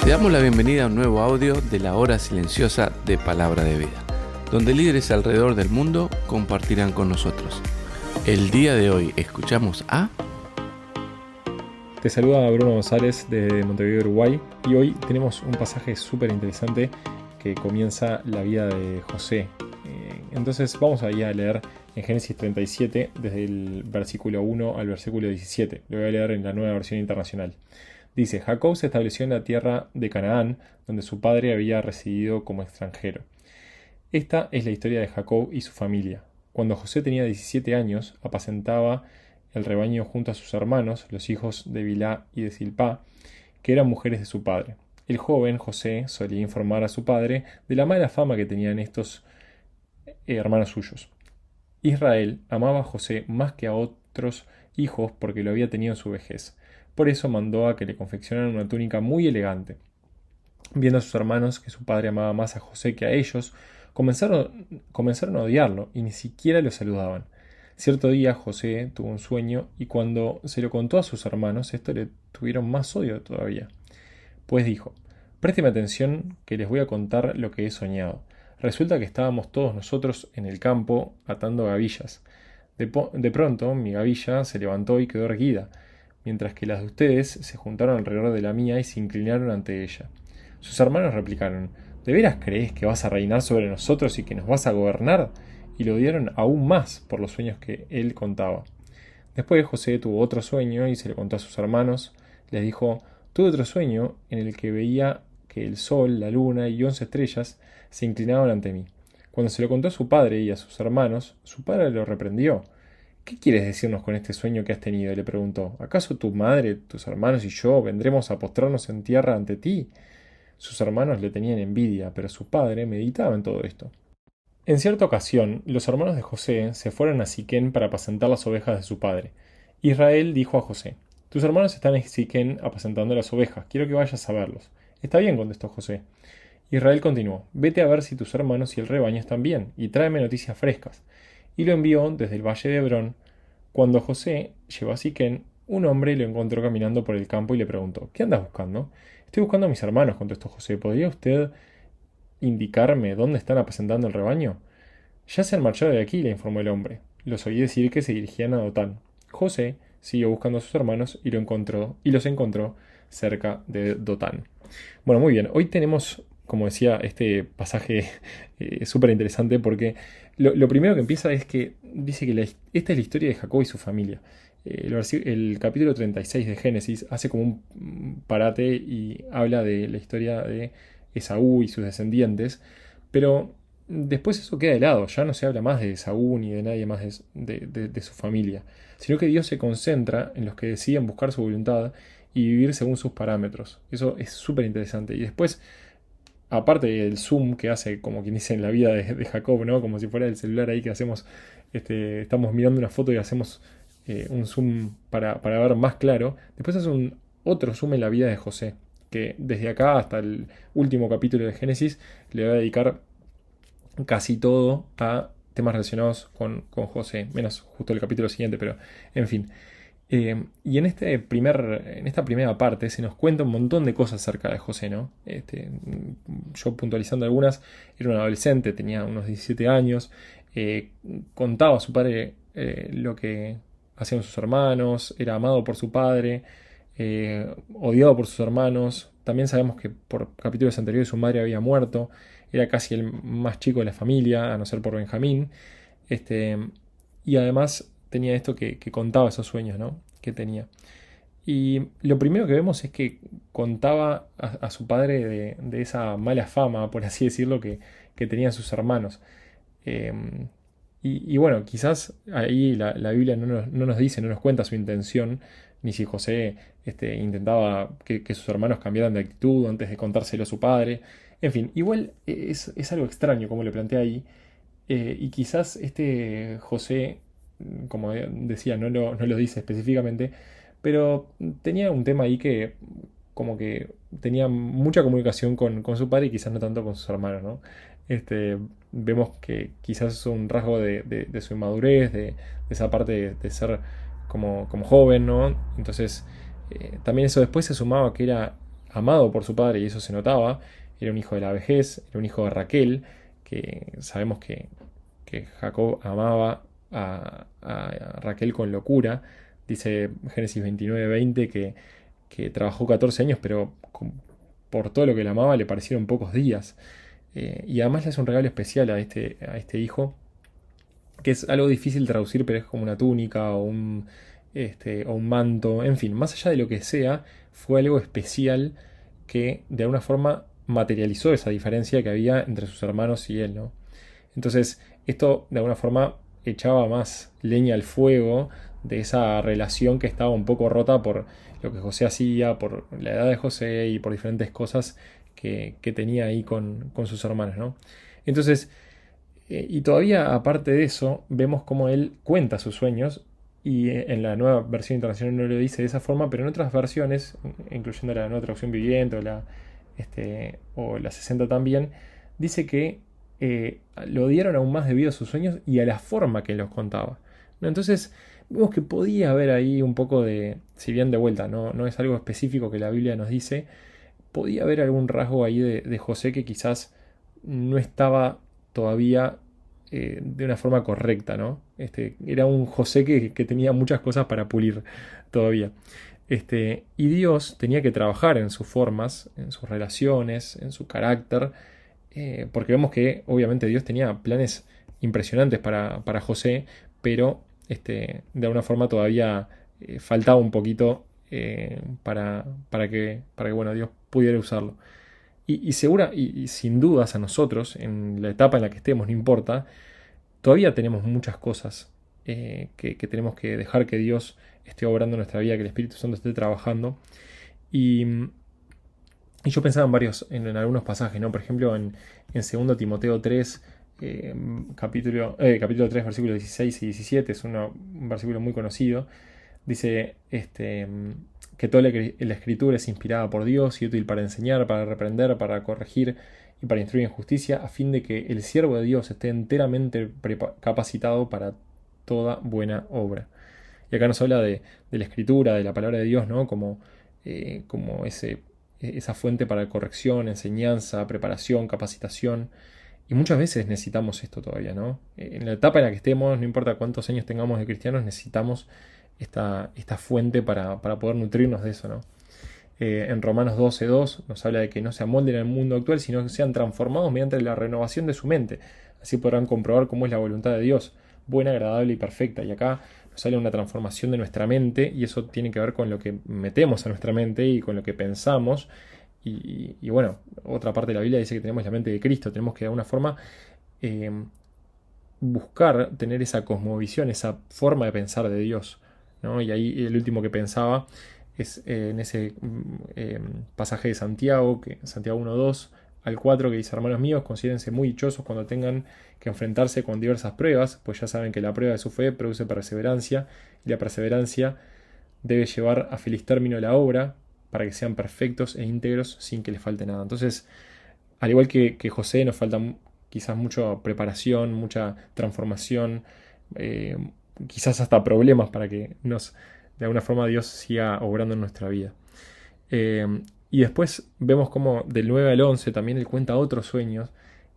Te damos la bienvenida a un nuevo audio de la hora silenciosa de Palabra de Vida, donde líderes alrededor del mundo compartirán con nosotros. El día de hoy escuchamos a... Te saluda Bruno González de Montevideo, Uruguay, y hoy tenemos un pasaje súper interesante que comienza la vida de José. Entonces vamos ahí a leer en Génesis 37, desde el versículo 1 al versículo 17. Lo voy a leer en la Nueva Versión Internacional. Dice: Jacob se estableció en la tierra de Canaán, donde su padre había residido como extranjero. Esta es la historia de Jacob y su familia. Cuando José tenía 17 años, apacentaba el rebaño junto a sus hermanos, los hijos de Bilhá y de Zilpá, que eran mujeres de su padre. El joven José solía informar a su padre de la mala fama que tenían estos hermanos suyos. Israel amaba a José más que a otros hijos porque lo había tenido en su vejez. Por eso mandó a que le confeccionaran una túnica muy elegante. Viendo a sus hermanos que su padre amaba más a José que a ellos, comenzaron a odiarlo y ni siquiera lo saludaban. Cierto día José tuvo un sueño y cuando se lo contó a sus hermanos, estos le tuvieron más odio todavía. Pues dijo: «Présteme atención que les voy a contar lo que he soñado. Resulta que estábamos todos nosotros en el campo atando gavillas. De pronto mi gavilla se levantó y quedó erguida, mientras que las de ustedes se juntaron alrededor de la mía y se inclinaron ante ella». Sus hermanos replicaron: «¿De veras crees que vas a reinar sobre nosotros y que nos vas a gobernar?». Y lo odiaron aún más por los sueños que él contaba. Después José tuvo otro sueño y se lo contó a sus hermanos. Les dijo: «Tuve otro sueño en el que veía que el sol, la luna y 11 estrellas se inclinaban ante mí». Cuando se lo contó a su padre y a sus hermanos, su padre lo reprendió. «¿Qué quieres decirnos con este sueño que has tenido?», y le preguntó. «¿Acaso tu madre, tus hermanos y yo vendremos a postrarnos en tierra ante ti?». Sus hermanos le tenían envidia, pero su padre meditaba en todo esto. En cierta ocasión, los hermanos de José se fueron a Siquén para apacentar las ovejas de su padre. Israel dijo a José: «Tus hermanos están en Siquén apacentando las ovejas, quiero que vayas a verlos». «Está bien», contestó José. Israel continuó: «Vete a ver si tus hermanos y el rebaño están bien, y tráeme noticias frescas». Y lo envió desde el valle de Hebrón. Cuando José llegó a Siquén, un hombre lo encontró caminando por el campo y le preguntó: «¿Qué andas buscando?». «Estoy buscando a mis hermanos», contestó José. «¿Podría usted indicarme dónde están apacentando el rebaño?». «Ya se han marchado de aquí», le informó el hombre. Los oí decir que se dirigían a Dotán. José siguió buscando a sus hermanos y los encontró cerca de Dotán. Bueno, muy bien. Hoy tenemos, como decía, este pasaje súper interesante porque lo primero que empieza es que dice que esta es la historia de Jacob y su familia. El capítulo 36 de Génesis hace como un parate y habla de la historia de Esaú y sus descendientes, pero después eso queda de lado, ya no se habla más de Esaú ni de nadie más de su familia, sino que Dios se concentra en los que deciden buscar su voluntad y vivir según sus parámetros. Eso es súper interesante. Y después, aparte del zoom que hace, como quien dice, en la vida de Jacob, ¿no? Como si fuera el celular ahí que hacemos, estamos mirando una foto y hacemos un zoom para ver más claro. Después hace otro zoom en la vida de José, que desde acá hasta el último capítulo de Génesis le va a dedicar casi todo a temas relacionados con José, menos justo el capítulo siguiente, pero en fin. Y en esta primera parte se nos cuenta un montón de cosas acerca de José, ¿no? Yo puntualizando algunas, era un adolescente, tenía unos 17 años, contaba a su padre lo que hacían sus hermanos, era amado por su padre, odiado por sus hermanos. También sabemos que por capítulos anteriores su madre había muerto, era casi el más chico de la familia, a no ser por Benjamín. Y además tenía esto que contaba esos sueños, ¿no?, que tenía. Y lo primero que vemos es que contaba a su padre de esa mala fama, por así decirlo, que tenían sus hermanos. Y bueno, quizás ahí la Biblia no nos dice, no nos cuenta su intención, ni si José intentaba que sus hermanos cambiaran de actitud antes de contárselo a su padre. En fin, igual es algo extraño como le plantea ahí. Y quizás José, como decía, no lo dice específicamente, pero tenía un tema ahí que como que tenía mucha comunicación con su padre y quizás no tanto con sus hermanos, ¿no? Vemos que quizás es un rasgo de su inmadurez, de esa parte de ser como joven, ¿no? Entonces, también eso después se sumaba que era amado por su padre y eso se notaba. Era un hijo de la vejez, era un hijo de Raquel, que sabemos que Jacob amaba a Raquel con locura. Dice Génesis 29:20 que trabajó 14 años, pero por todo lo que le amaba le parecieron pocos días. Y además le hace un regalo especial a este hijo, que es algo difícil de traducir, pero es como una túnica o un manto, en fin, más allá de lo que sea, fue algo especial que de alguna forma materializó esa diferencia que había entre sus hermanos y él, ¿no? Entonces, esto de alguna forma echaba más leña al fuego de esa relación que estaba un poco rota por lo que José hacía, por la edad de José y por diferentes cosas que tenía ahí con sus hermanos, ¿no? Entonces, y todavía aparte de eso, vemos cómo él cuenta sus sueños y en la nueva versión internacional no lo dice de esa forma, pero en otras versiones, incluyendo la nueva traducción viviente o la 60 también, dice que lo dieron aún más debido a sus sueños y a la forma que los contaba, ¿no? Entonces, vemos que podía haber ahí un poco de, si bien de vuelta, no es algo específico que la Biblia nos dice, podía haber algún rasgo ahí de José que quizás no estaba todavía de una forma correcta, ¿no? Era un José que tenía muchas cosas para pulir todavía. Y Dios tenía que trabajar en sus formas, en sus relaciones, en su carácter, porque vemos que obviamente Dios tenía planes impresionantes para José, pero de alguna forma todavía faltaba un poquito para que bueno, Dios pudiera usarlo. Y sin dudas a nosotros, en la etapa en la que estemos, no importa, todavía tenemos muchas cosas que tenemos que dejar que Dios esté obrando en nuestra vida, que el Espíritu Santo esté trabajando. Y, y yo pensaba en algunos pasajes, ¿no? Por ejemplo, en 2 Timoteo 3, capítulo 3, versículos 16 y 17, es un versículo muy conocido. Dice que toda la escritura es inspirada por Dios y útil para enseñar, para reprender, para corregir y para instruir en justicia, a fin de que el siervo de Dios esté enteramente capacitado para toda buena obra. Y acá nos habla de la escritura, de la palabra de Dios, ¿no? Como esa fuente para corrección, enseñanza, preparación, capacitación. Y muchas veces necesitamos esto todavía, ¿no? En la etapa en la que estemos, no importa cuántos años tengamos de cristianos, necesitamos esta fuente para poder nutrirnos de eso, ¿no? En Romanos 12:2 nos habla de que no se amolden al mundo actual, sino que sean transformados mediante la renovación de su mente. Así podrán comprobar cómo es la voluntad de Dios, buena, agradable y perfecta. Y acá nos habla de una transformación de nuestra mente, y eso tiene que ver con lo que metemos a nuestra mente y con lo que pensamos. Y bueno, otra parte de la Biblia dice que tenemos la mente de Cristo, tenemos que de alguna forma buscar tener esa cosmovisión, esa forma de pensar de Dios, ¿no? Y ahí el último que pensaba es en ese pasaje de Santiago, Santiago 1:2 al 4, que dice: hermanos míos, considérense muy dichosos cuando tengan que enfrentarse con diversas pruebas, pues ya saben que la prueba de su fe produce perseverancia, y la perseverancia debe llevar a feliz término la obra, para que sean perfectos e íntegros sin que les falte nada. Entonces, al igual que José, nos falta quizás mucha preparación, mucha transformación, quizás hasta problemas para que de alguna forma Dios siga obrando en nuestra vida. Y después vemos como del 9 al 11 también él cuenta otros sueños,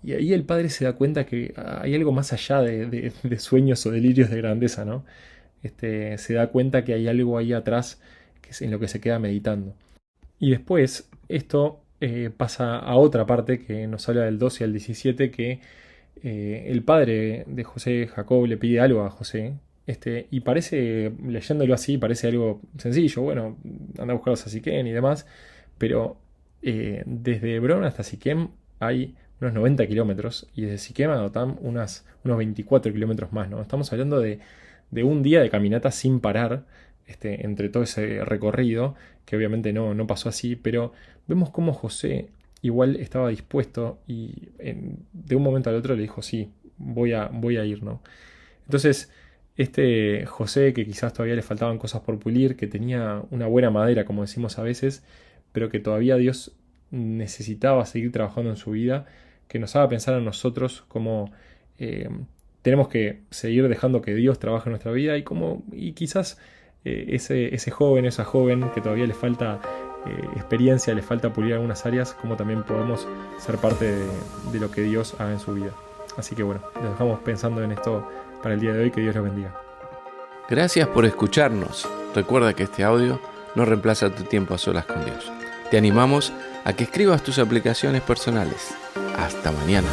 y ahí el padre se da cuenta que hay algo más allá de sueños o delirios de grandeza, ¿no? Se da cuenta que hay algo ahí atrás que es en lo que se queda meditando. Y después esto pasa a otra parte que nos habla del 12 al 17, que el padre de José, Jacob, le pide algo a José, y parece, leyéndolo así, parece algo sencillo. Bueno, anda a buscarlos a Siquem y demás, pero desde Hebrón hasta Siquem hay unos 90 kilómetros, y desde Siquem a Dotam unos 24 kilómetros más, ¿no? Estamos hablando de un día de caminata sin parar, entre todo ese recorrido, que obviamente no pasó así, pero vemos cómo José igual estaba dispuesto y de un momento al otro le dijo: sí, voy a ir, ¿no? Entonces, José, que quizás todavía le faltaban cosas por pulir, que tenía una buena madera, como decimos a veces, pero que todavía Dios necesitaba seguir trabajando en su vida, que nos haga pensar a nosotros cómo tenemos que seguir dejando que Dios trabaje en nuestra vida, y quizás ese joven, esa joven que todavía le falta experiencia, le falta pulir algunas áreas, cómo también podemos ser parte de lo que Dios haga en su vida. Así que bueno, los dejamos pensando en esto para el día de hoy. Que Dios los bendiga. Gracias por escucharnos. Recuerda que este audio no reemplaza tu tiempo a solas con Dios. Te animamos a que escribas tus aplicaciones personales. Hasta mañana.